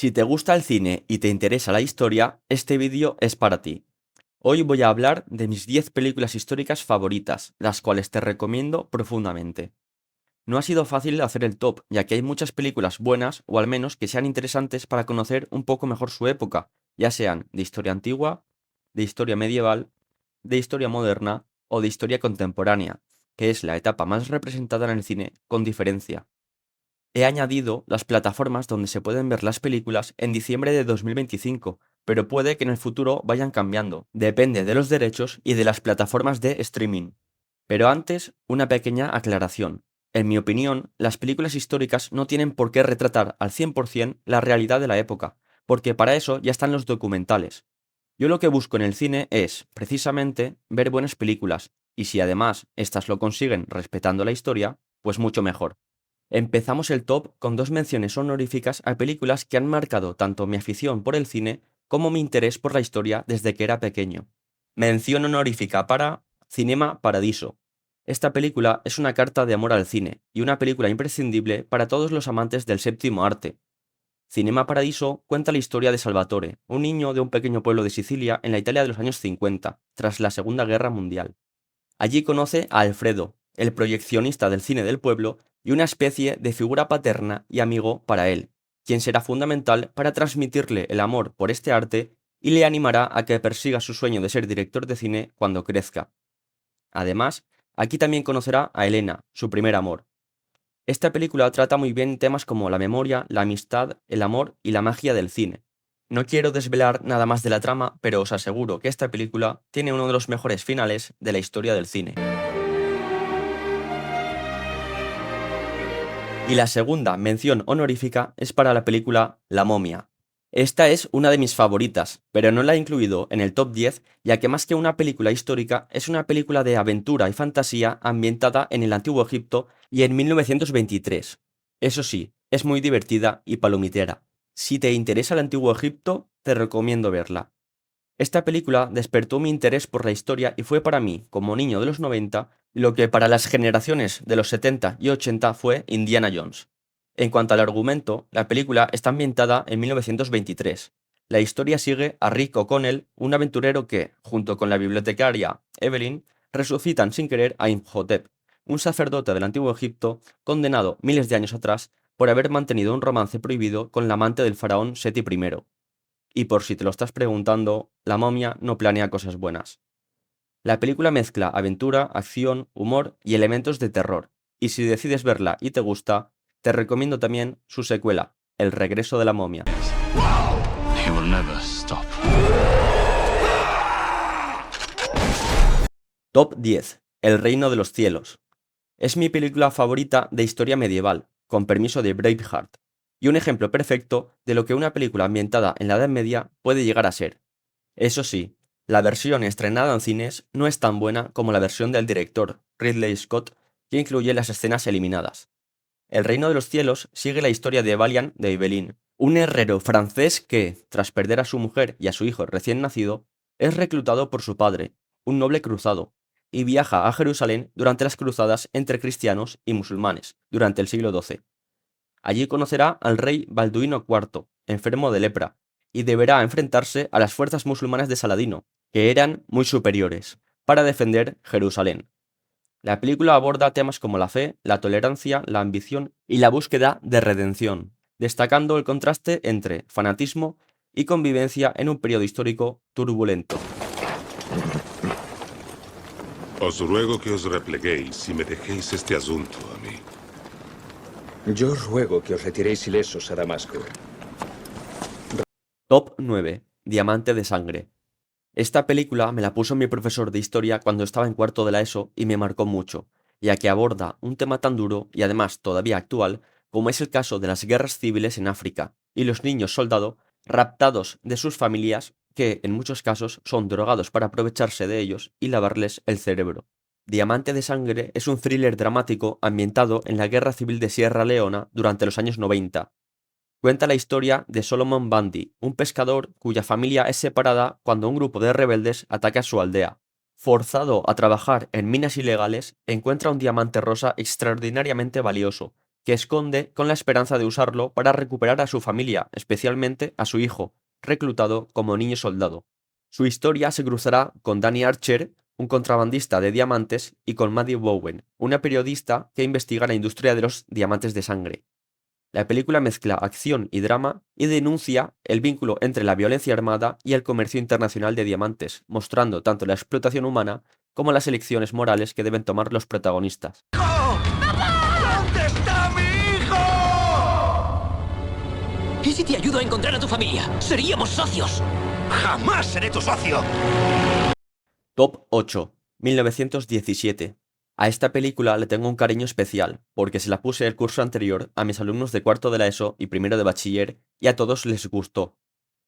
Si te gusta el cine y te interesa la historia, este vídeo es para ti. Hoy voy a hablar de mis 10 películas históricas favoritas, las cuales te recomiendo profundamente. No ha sido fácil hacer el top, ya que hay muchas películas buenas, o al menos que sean interesantes para conocer un poco mejor su época, ya sean de historia antigua, de historia medieval, de historia moderna o de historia contemporánea, que es la etapa más representada en el cine, con diferencia. He añadido las plataformas donde se pueden ver las películas en diciembre de 2025, pero puede que en el futuro vayan cambiando, depende de los derechos y de las plataformas de streaming. Pero antes, una pequeña aclaración. En mi opinión, las películas históricas no tienen por qué retratar al 100% la realidad de la época, porque para eso ya están los documentales. Yo lo que busco en el cine es, precisamente, ver buenas películas, y si además estas lo consiguen respetando la historia, pues mucho mejor. Empezamos el top con dos menciones honoríficas a películas que han marcado tanto mi afición por el cine como mi interés por la historia desde que era pequeño. Mención honorífica para Cinema Paradiso. Esta película es una carta de amor al cine y una película imprescindible para todos los amantes del séptimo arte. Cinema Paradiso cuenta la historia de Salvatore, un niño de un pequeño pueblo de Sicilia en la Italia de los años 50, tras la Segunda Guerra Mundial. Allí conoce a Alfredo, el proyeccionista del cine del pueblo y una especie de figura paterna y amigo para él, quien será fundamental para transmitirle el amor por este arte y le animará a que persiga su sueño de ser director de cine cuando crezca. Además, aquí también conocerá a Elena, su primer amor. Esta película trata muy bien temas como la memoria, la amistad, el amor y la magia del cine. No quiero desvelar nada más de la trama, pero os aseguro que esta película tiene uno de los mejores finales de la historia del cine. Y la segunda mención honorífica es para la película La momia. Esta es una de mis favoritas, pero no la he incluido en el top 10, ya que más que una película histórica, es una película de aventura y fantasía ambientada en el Antiguo Egipto y en 1923. Eso sí, es muy divertida y palomitera. Si te interesa el Antiguo Egipto, te recomiendo verla. Esta película despertó mi interés por la historia y fue para mí, como niño de los 90, lo que para las generaciones de los 70 y 80 fue Indiana Jones. En cuanto al argumento, la película está ambientada en 1923. La historia sigue a Rick O'Connell, un aventurero que, junto con la bibliotecaria Evelyn, resucitan sin querer a Imhotep, un sacerdote del Antiguo Egipto condenado miles de años atrás por haber mantenido un romance prohibido con la amante del faraón Seti I. Y por si te lo estás preguntando, La momia no planea cosas buenas. La película mezcla aventura, acción, humor y elementos de terror, y si decides verla y te gusta, te recomiendo también su secuela, El regreso de la momia. He will never stop. Top 10. El reino de los cielos. Es mi película favorita de historia medieval, con permiso de Braveheart, y un ejemplo perfecto de lo que una película ambientada en la Edad Media puede llegar a ser. Eso sí, la versión estrenada en cines no es tan buena como la versión del director, Ridley Scott, que incluye las escenas eliminadas. El Reino de los Cielos sigue la historia de Valiant de Ibelin, un herrero francés que, tras perder a su mujer y a su hijo recién nacido, es reclutado por su padre, un noble cruzado, y viaja a Jerusalén durante las cruzadas entre cristianos y musulmanes, durante el siglo XII. Allí conocerá al rey Balduino IV, enfermo de lepra, y deberá enfrentarse a las fuerzas musulmanas de Saladino, que eran muy superiores, para defender Jerusalén. La película aborda temas como la fe, la tolerancia, la ambición y la búsqueda de redención, destacando el contraste entre fanatismo y convivencia en un periodo histórico turbulento. Os ruego que os repleguéis y me dejéis este asunto a mí. Yo os ruego que os retiréis ilesos a Damasco. Top 9. Diamante de sangre. Esta película me la puso mi profesor de historia cuando estaba en cuarto de la ESO y me marcó mucho, ya que aborda un tema tan duro y además todavía actual como es el caso de las guerras civiles en África y los niños soldado raptados de sus familias que en muchos casos son drogados para aprovecharse de ellos y lavarles el cerebro. Diamante de sangre es un thriller dramático ambientado en la guerra civil de Sierra Leona durante los años 90. Cuenta la historia de Solomon Bundy, un pescador cuya familia es separada cuando un grupo de rebeldes ataca su aldea. Forzado a trabajar en minas ilegales, encuentra un diamante rosa extraordinariamente valioso, que esconde con la esperanza de usarlo para recuperar a su familia, especialmente a su hijo, reclutado como niño soldado. Su historia se cruzará con Danny Archer, un contrabandista de diamantes, y con Maddie Bowen, una periodista que investiga la industria de los diamantes de sangre. La película mezcla acción y drama y denuncia el vínculo entre la violencia armada y el comercio internacional de diamantes, mostrando tanto la explotación humana como las elecciones morales que deben tomar los protagonistas. ¿Dónde está mi hijo? ¿Y si te ayudo a encontrar a tu familia? ¡Seríamos socios! ¡Jamás seré tu socio! Top 8. 1917. A esta película le tengo un cariño especial, porque se la puse el curso anterior a mis alumnos de cuarto de la ESO y primero de bachiller, y a todos les gustó.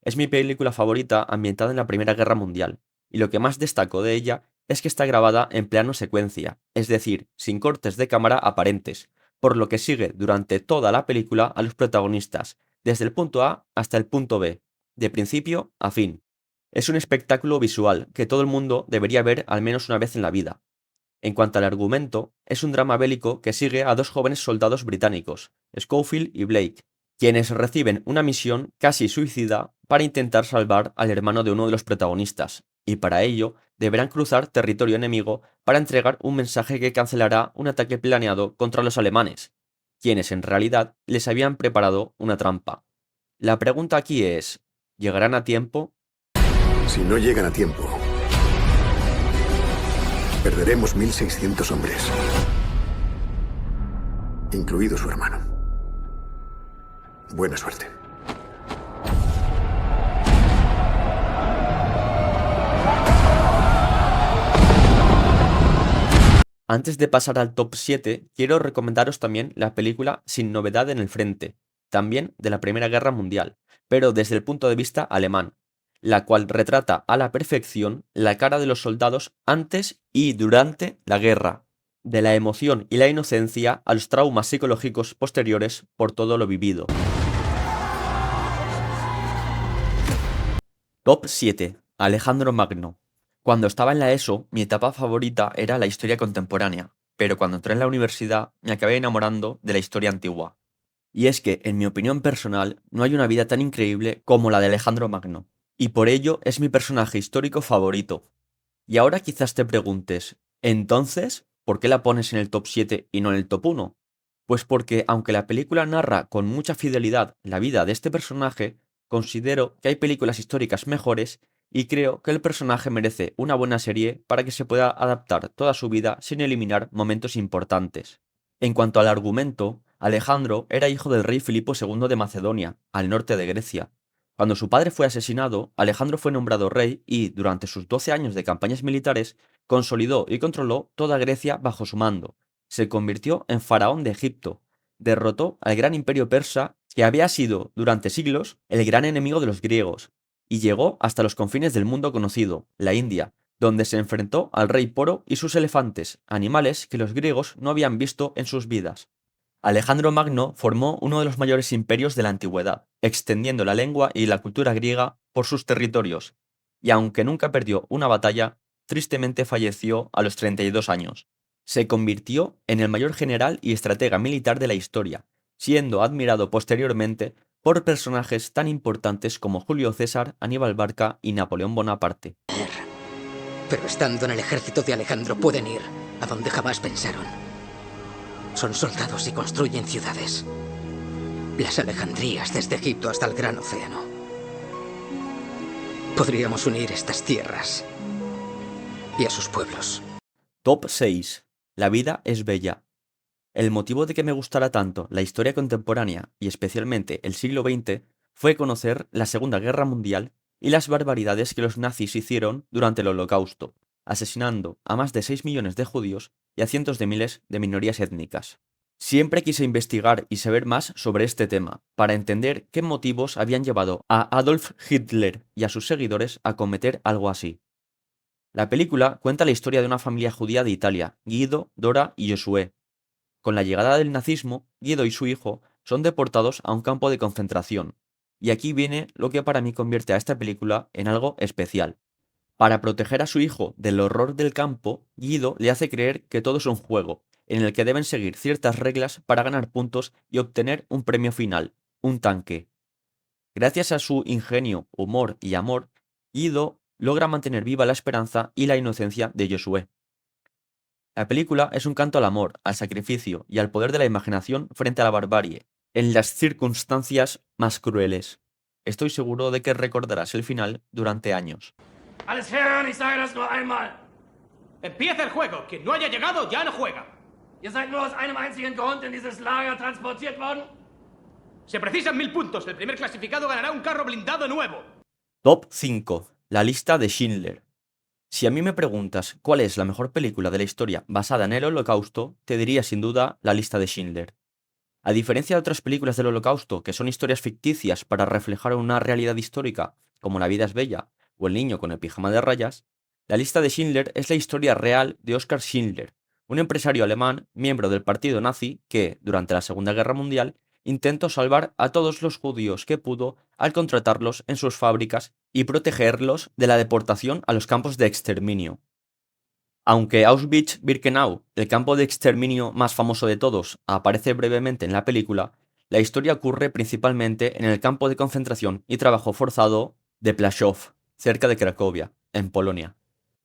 Es mi película favorita ambientada en la Primera Guerra Mundial, y lo que más destaco de ella es que está grabada en plano secuencia, es decir, sin cortes de cámara aparentes, por lo que sigue durante toda la película a los protagonistas, desde el punto A hasta el punto B, de principio a fin. Es un espectáculo visual que todo el mundo debería ver al menos una vez en la vida. En cuanto al argumento, es un drama bélico que sigue a dos jóvenes soldados británicos, Schofield y Blake, quienes reciben una misión casi suicida para intentar salvar al hermano de uno de los protagonistas, y para ello deberán cruzar territorio enemigo para entregar un mensaje que cancelará un ataque planeado contra los alemanes, quienes en realidad les habían preparado una trampa. La pregunta aquí es, ¿llegarán a tiempo? Si no llegan a tiempo, perderemos 1.600 hombres, incluido su hermano. Buena suerte. Antes de pasar al top 7, quiero recomendaros también la película Sin novedad en el frente, también de la Primera Guerra Mundial, pero desde el punto de vista alemán, la cual retrata a la perfección la cara de los soldados antes y durante la guerra, de la emoción y la inocencia a los traumas psicológicos posteriores por todo lo vivido. Top 7. Alejandro Magno. Cuando estaba en la ESO, mi etapa favorita era la historia contemporánea, pero cuando entré en la universidad me acabé enamorando de la historia antigua. Y es que, en mi opinión personal, no hay una vida tan increíble como la de Alejandro Magno, y por ello es mi personaje histórico favorito. Y ahora quizás te preguntes, entonces, ¿por qué la pones en el top 7 y no en el top 1? Pues porque, aunque la película narra con mucha fidelidad la vida de este personaje, considero que hay películas históricas mejores y creo que el personaje merece una buena serie para que se pueda adaptar toda su vida sin eliminar momentos importantes. En cuanto al argumento, Alejandro era hijo del rey Filipo II de Macedonia, al norte de Grecia. Cuando su padre fue asesinado, Alejandro fue nombrado rey y, durante sus 12 años de campañas militares, consolidó y controló toda Grecia bajo su mando. Se convirtió en faraón de Egipto, derrotó al gran imperio persa que había sido, durante siglos, el gran enemigo de los griegos, y llegó hasta los confines del mundo conocido, la India, donde se enfrentó al rey Poro y sus elefantes, animales que los griegos no habían visto en sus vidas. Alejandro Magno formó uno de los mayores imperios de la antigüedad, extendiendo la lengua y la cultura griega por sus territorios, y aunque nunca perdió una batalla, tristemente falleció a los 32 años. Se convirtió en el mayor general y estratega militar de la historia, siendo admirado posteriormente por personajes tan importantes como Julio César, Aníbal Barca y Napoleón Bonaparte. Pero estando en el ejército de Alejandro pueden ir a donde jamás pensaron. Son soldados y construyen ciudades. Las Alejandrías desde Egipto hasta el Gran Océano. Podríamos unir estas tierras y a sus pueblos. Top 6. La vida es bella. El motivo de que me gustara tanto la historia contemporánea y especialmente el siglo XX fue conocer la Segunda Guerra Mundial y las barbaridades que los nazis hicieron durante el Holocausto, asesinando a más de 6 millones de judíos y a cientos de miles de minorías étnicas. Siempre quise investigar y saber más sobre este tema, para entender qué motivos habían llevado a Adolf Hitler y a sus seguidores a cometer algo así. La película cuenta la historia de una familia judía de Italia, Guido, Dora y Josué. Con la llegada del nazismo, Guido y su hijo son deportados a un campo de concentración, y aquí viene lo que para mí convierte a esta película en algo especial. Para proteger a su hijo del horror del campo, Guido le hace creer que todo es un juego, en el que deben seguir ciertas reglas para ganar puntos y obtener un premio final, un tanque. Gracias a su ingenio, humor y amor, Ido logra mantener viva la esperanza y la inocencia de Josué. La película es un canto al amor, al sacrificio y al poder de la imaginación frente a la barbarie, en las circunstancias más crueles. Estoy seguro de que recordarás el final durante años. Alles hören, ich sage das nur einmal. Empieza el juego. Quien no haya llegado ya no juega. Ihr seid nur aus einem einzigen Grund in dieses Lager transportiert worden? Se precisan 1000 puntos. El primer clasificado ganará un carro blindado nuevo. Top 5. La lista de Schindler. Si a mí me preguntas cuál es la mejor película de la historia basada en el Holocausto, te diría sin duda La lista de Schindler. A diferencia de otras películas del Holocausto, que son historias ficticias para reflejar una realidad histórica, como La vida es bella o El niño con el pijama de rayas, La lista de Schindler es la historia real de Oskar Schindler, un empresario alemán, miembro del partido nazi, que, durante la Segunda Guerra Mundial, intentó salvar a todos los judíos que pudo al contratarlos en sus fábricas y protegerlos de la deportación a los campos de exterminio. Aunque Auschwitz-Birkenau, el campo de exterminio más famoso de todos, aparece brevemente en la película, la historia ocurre principalmente en el campo de concentración y trabajo forzado de Plaszów, cerca de Cracovia, en Polonia,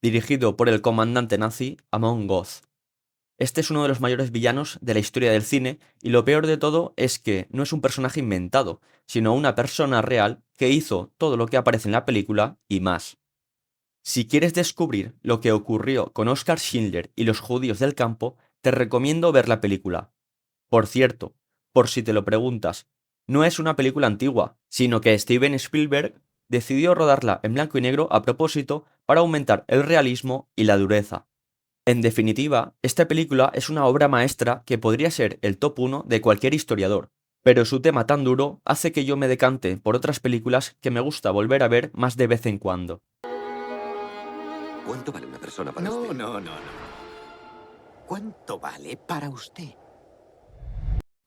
dirigido por el comandante nazi Amon Goth. Este es uno de los mayores villanos de la historia del cine y lo peor de todo es que no es un personaje inventado, sino una persona real que hizo todo lo que aparece en la película y más. Si quieres descubrir lo que ocurrió con Oskar Schindler y los judíos del campo, te recomiendo ver la película. Por cierto, por si te lo preguntas, no es una película antigua, sino que Steven Spielberg decidió rodarla en blanco y negro a propósito para aumentar el realismo y la dureza. En definitiva, esta película es una obra maestra que podría ser el top 1 de cualquier historiador, pero su tema tan duro hace que yo me decante por otras películas que me gusta volver a ver más de vez en cuando. ¿Cuánto vale una persona para usted? No. ¿Cuánto vale para usted?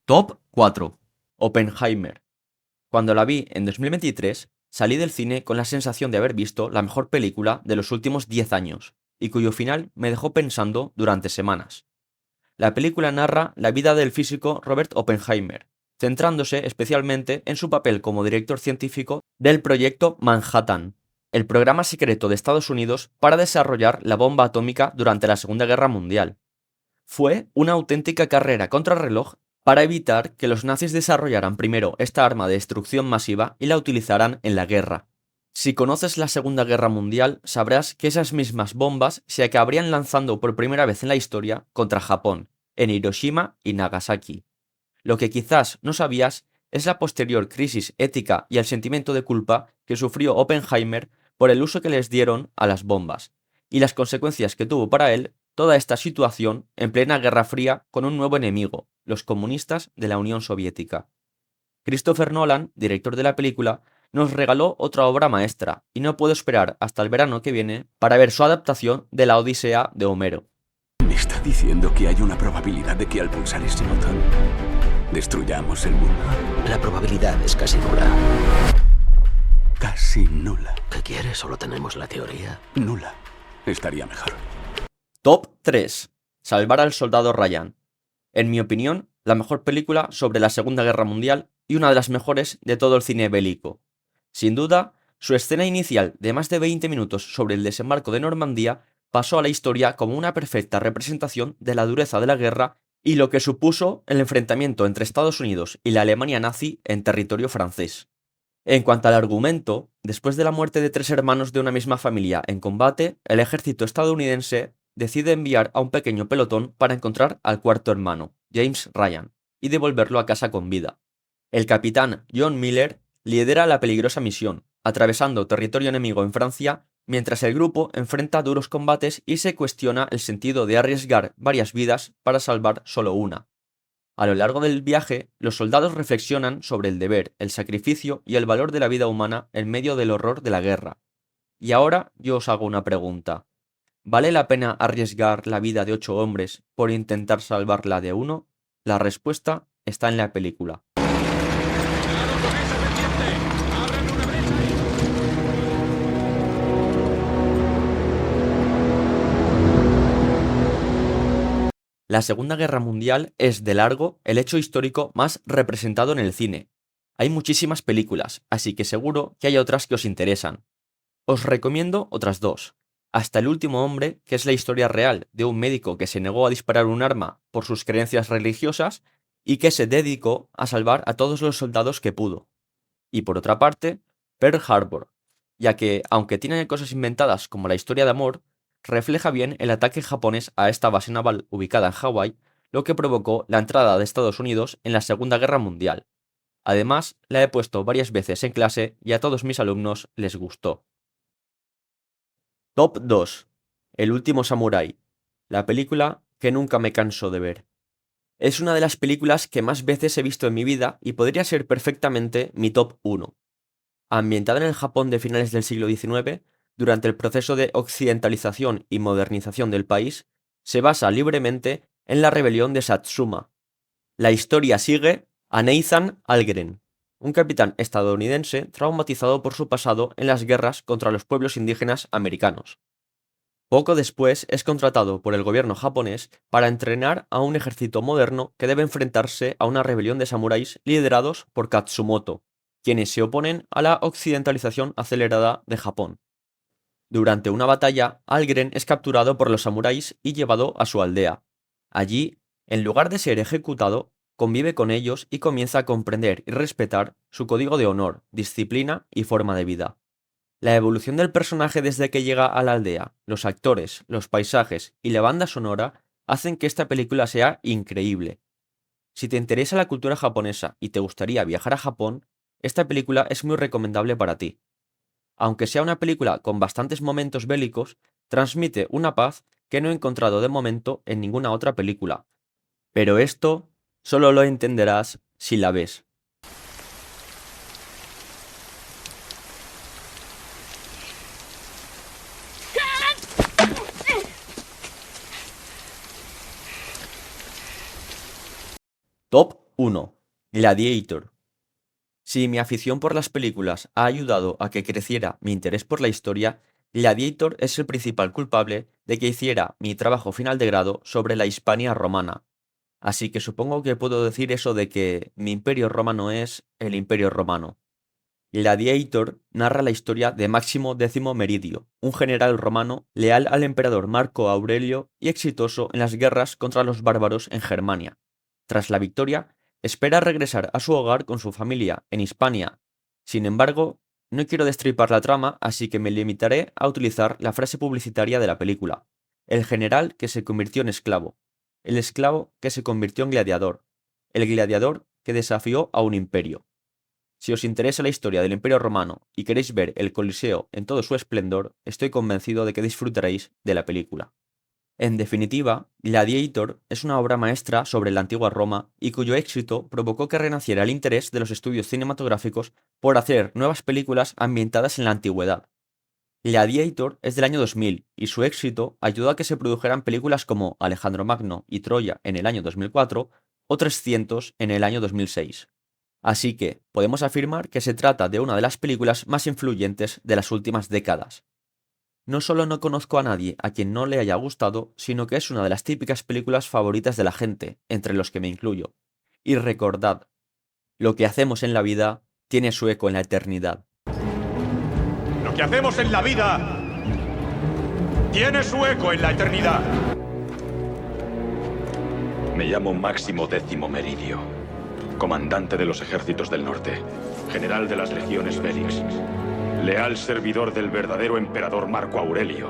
Top 4. Oppenheimer. Cuando la vi en 2023, salí del cine con la sensación de haber visto la mejor película de los últimos 10 años, y cuyo final me dejó pensando durante semanas. La película narra la vida del físico Robert Oppenheimer, centrándose especialmente en su papel como director científico del proyecto Manhattan, el programa secreto de Estados Unidos para desarrollar la bomba atómica durante la Segunda Guerra Mundial. Fue una auténtica carrera contrarreloj para evitar que los nazis desarrollaran primero esta arma de destrucción masiva y la utilizaran en la guerra. Si conoces la Segunda Guerra Mundial, sabrás que esas mismas bombas se acabarían lanzando por primera vez en la historia contra Japón, en Hiroshima y Nagasaki. Lo que quizás no sabías es la posterior crisis ética y el sentimiento de culpa que sufrió Oppenheimer por el uso que les dieron a las bombas, y las consecuencias que tuvo para él toda esta situación en plena Guerra Fría con un nuevo enemigo, los comunistas de la Unión Soviética. Christopher Nolan, director de la película, nos regaló otra obra maestra, y no puedo esperar hasta el verano que viene para ver su adaptación de la Odisea de Homero. ¿Me está diciendo que hay una probabilidad de que al pulsar ese botón destruyamos el mundo? La probabilidad es casi nula. Casi nula. ¿Qué quieres? Solo tenemos la teoría. Nula. Estaría mejor. Top 3. Salvar al soldado Ryan. En mi opinión, la mejor película sobre la Segunda Guerra Mundial y una de las mejores de todo el cine bélico. Sin duda, su escena inicial de más de 20 minutos sobre el desembarco de Normandía pasó a la historia como una perfecta representación de la dureza de la guerra y lo que supuso el enfrentamiento entre Estados Unidos y la Alemania nazi en territorio francés. En cuanto al argumento, después de la muerte de 3 hermanos de una misma familia en combate, el ejército estadounidense decide enviar a un pequeño pelotón para encontrar al cuarto hermano, James Ryan, y devolverlo a casa con vida. El capitán John Miller lidera la peligrosa misión, atravesando territorio enemigo en Francia, mientras el grupo enfrenta duros combates y se cuestiona el sentido de arriesgar varias vidas para salvar solo una. A lo largo del viaje, los soldados reflexionan sobre el deber, el sacrificio y el valor de la vida humana en medio del horror de la guerra. Y ahora yo os hago una pregunta. ¿Vale la pena arriesgar la vida de 8 hombres por intentar salvar la de uno? La respuesta está en la película. La Segunda Guerra Mundial es, de largo, el hecho histórico más representado en el cine. Hay muchísimas películas, así que seguro que hay otras que os interesan. Os recomiendo otras dos. Hasta el último hombre, que es la historia real de un médico que se negó a disparar un arma por sus creencias religiosas y que se dedicó a salvar a todos los soldados que pudo. Y por otra parte, Pearl Harbor, ya que, aunque tiene cosas inventadas como la historia de amor, refleja bien el ataque japonés a esta base naval ubicada en Hawái, lo que provocó la entrada de Estados Unidos en la Segunda Guerra Mundial. Además, la he puesto varias veces en clase y a todos mis alumnos les gustó. Top 2. El último samurái. La película que nunca me canso de ver. Es una de las películas que más veces he visto en mi vida y podría ser perfectamente mi top 1. Ambientada en el Japón de finales del siglo XIX, durante el proceso de occidentalización y modernización del país, se basa libremente en la rebelión de Satsuma. La historia sigue a Nathan Algren, un capitán estadounidense traumatizado por su pasado en las guerras contra los pueblos indígenas americanos. Poco después es contratado por el gobierno japonés para entrenar a un ejército moderno que debe enfrentarse a una rebelión de samuráis liderados por Katsumoto, quienes se oponen a la occidentalización acelerada de Japón. Durante una batalla, Algren es capturado por los samuráis y llevado a su aldea. Allí, en lugar de ser ejecutado, convive con ellos y comienza a comprender y respetar su código de honor, disciplina y forma de vida. La evolución del personaje desde que llega a la aldea, los actores, los paisajes y la banda sonora hacen que esta película sea increíble. Si te interesa la cultura japonesa y te gustaría viajar a Japón, esta película es muy recomendable para ti. Aunque sea una película con bastantes momentos bélicos, transmite una paz que no he encontrado de momento en ninguna otra película. Pero esto solo lo entenderás si la ves. Top 1. Gladiator. Si mi afición por las películas ha ayudado a que creciera mi interés por la historia, Gladiator es el principal culpable de que hiciera mi trabajo final de grado sobre la Hispania romana. Así que supongo que puedo decir eso de que mi imperio romano es el imperio romano. Gladiator narra la historia de Máximo X Meridio, un general romano leal al emperador Marco Aurelio y exitoso en las guerras contra los bárbaros en Germania. Tras la victoria, espera regresar a su hogar con su familia en Hispania. Sin embargo, no quiero destripar la trama, así que me limitaré a utilizar la frase publicitaria de la película: el general que se convirtió en esclavo, el esclavo que se convirtió en gladiador, el gladiador que desafió a un imperio. Si os interesa la historia del Imperio Romano y queréis ver el Coliseo en todo su esplendor, estoy convencido de que disfrutaréis de la película. En definitiva, Gladiator es una obra maestra sobre la antigua Roma y cuyo éxito provocó que renaciera el interés de los estudios cinematográficos por hacer nuevas películas ambientadas en la antigüedad. Gladiator es del año 2000 y su éxito ayudó a que se produjeran películas como Alejandro Magno y Troya en el año 2004 o 300 en el año 2006. Así que podemos afirmar que se trata de una de las películas más influyentes de las últimas décadas. No solo no conozco a nadie a quien no le haya gustado, sino que es una de las típicas películas favoritas de la gente, entre los que me incluyo. Y recordad, lo que hacemos en la vida tiene su eco en la eternidad. Lo que hacemos en la vida tiene su eco en la eternidad. Me llamo Máximo X Meridio, comandante de los ejércitos del norte, general de las legiones Bélix, leal servidor del verdadero emperador Marco Aurelio.